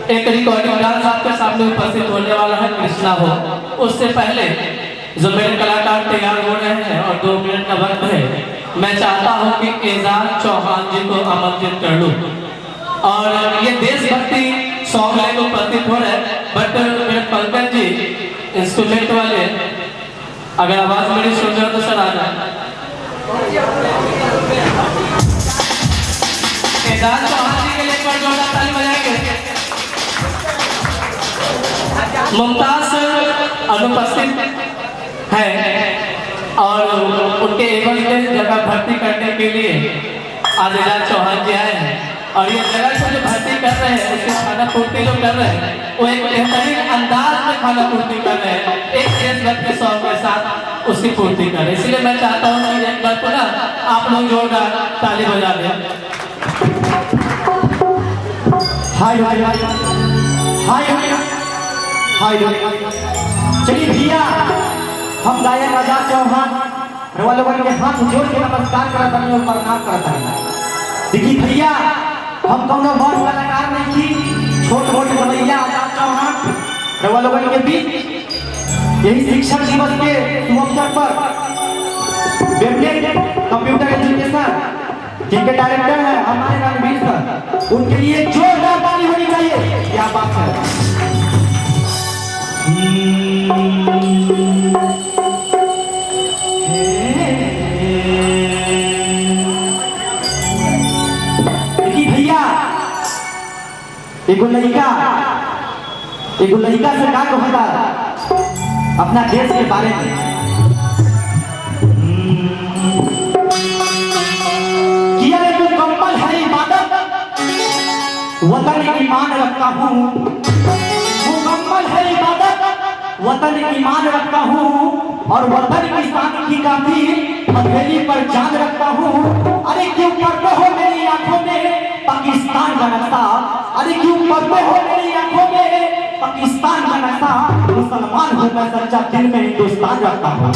एक recording dance आपके सामने उपस्थित होने वाला है कृष्णा हो। उससे पहले जो मेरे कलाकार तैयार हो रहे हैं और 2 मिनट का वक्त है, मैं चाहता हूं कि एजाज चौहान जी को आमंत्रित कर लूं और ये देशभक्ति सॉन्ग लेकर उपस्थित हो रहे हैं। बट मेरे पंकज जी इंस्ट्रूमेंट वाले, अगर आवाज मेरी सुन रहे हो तो सर आ जाए। एजाज चौहान जी के लिए एक बार जोरदार ताली बजाएंगे। मुमताज अनुपस्थित है और उनके एवं में जगह भर्ती करने के लिए आज एजाज चौहान जी आए हैं और ये जगह से जो भर्ती कर रहे हैं उसके खाना पूर्ति जो कर रहे हैं वो एक बेहतरीन अंदाज में खाना पूर्ति कर रहे हैं, एक देशभक्त के सॉन्ग के साथ उसकी पूर्ति कर रहे हैं। इसलिए मैं चाहता हूँ कि एक बार पुनः आप लोग जोरदार ताली बजा दें। हाय हाय हाय हाय हाय चलिए भैया, हम गायक आजाद चौहान लोगों के हाथ जोड़ के नमस्कार करता हूँ और प्रणाम करता हूँ। देखिए भैया, हम कौनो बहुत कलाकार नहीं थी, छोट मोट भैया आजाद चौहान लोगों के बीच यही शिक्षक दिवस के शुभ अवसर पर कंप्यूटर एजुकेशन जिनके डायरेक्टर हैं हमारे रणवीर सर, उनके लिए जोरदार ताली होनी चाहिए। क्या बात है। देखिए भैया, एगो लड़का से का कहता अपना देश के बारे में, वतन ईमान रखता हूँ, मुकम्मल है इबादत, वतन ईमान रखता हूँ और वतन की शान की काफी हथेली पर जान रखता हूँ। अरे क्यों पढ़ते हो मेरी आंखों में पाकिस्तान का नक्शा, अरे क्यों पढ़ते हो मेरी आंखों में पाकिस्तान का नक्शा। मुसलमान हूँ मैं सच्चा, दिल में हिंदुस्तान रखता हूँ।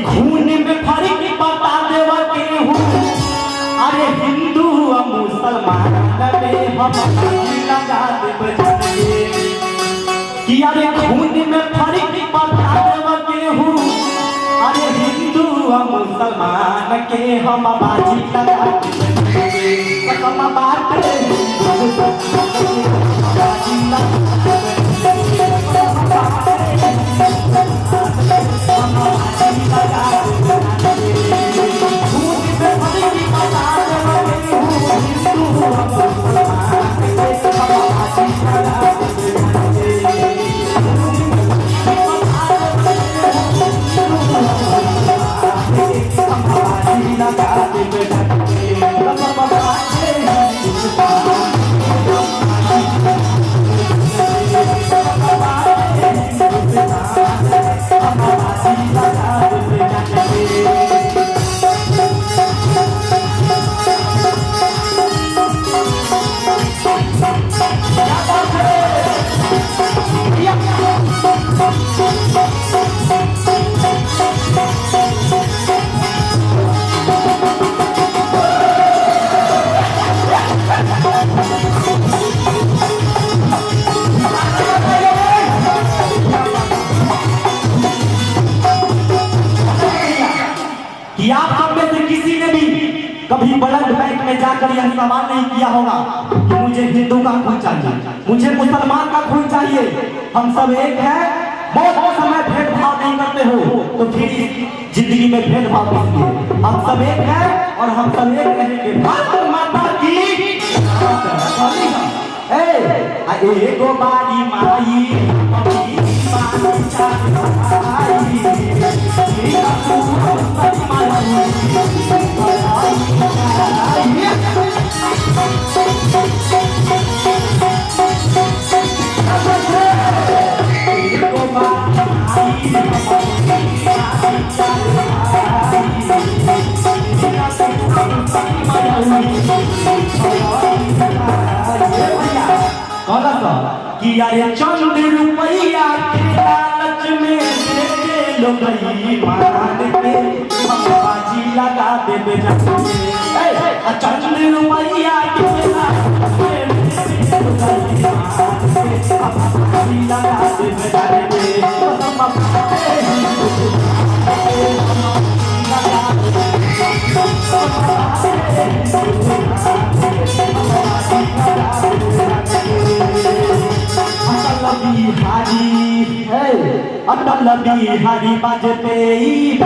खून में फर्क बता देवा के हूँ, अरे हिंदू और मुसलमान में हम लगा देवे कि अरे खून में फर्क बता देवा के हूँ, अरे हिंदू और मुसलमान के हम बाजी लगा देवे। हम बात कभी ब्लड बैंक में जाकर यह सवाल नहीं किया होगा कि मुझे हिंदू का खून चाहिए, मुझे मुसलमान का खून चाहिए। हम सब एक हैं, बहुत समय भेदभाव नहीं करते हो तो फिर जिंदगी में भेदभाव किसलिए। हम सब एक हैं और हम सब एक रहेंगे। भारत माता की एगो बारी माई यारे चंद रुपया के लालच में देखे लोग मान के हम बाजी लगा देबे जाके चंद रुपया के लालच में देखे लोग मान के हम बाजी लगा देबे जाके अटल बिहारी वाजपेयी